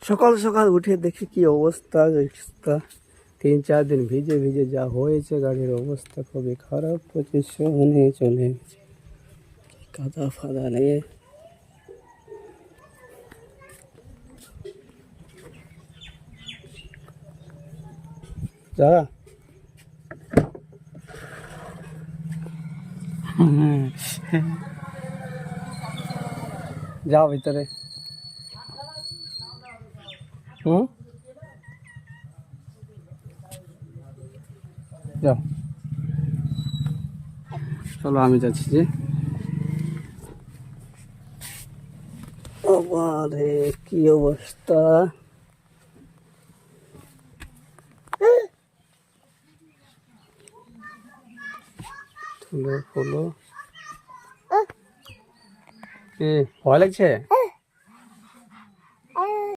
সকাল সকাল উঠে দেখি কি অবস্থা। 3-4 দিন ভিজে ভিজে যা হয়েছে, গাড়ির অবস্থা খুবই খারাপ। 2500 মনে চলে গেছে, কাদা ফাদা নিয়ে। যা যাও ভিতরে। যাও, চলো আমি যাচ্ছি যে। আরে কি অবস্থা! ধুলো ফুলো। ভয় লাগছে?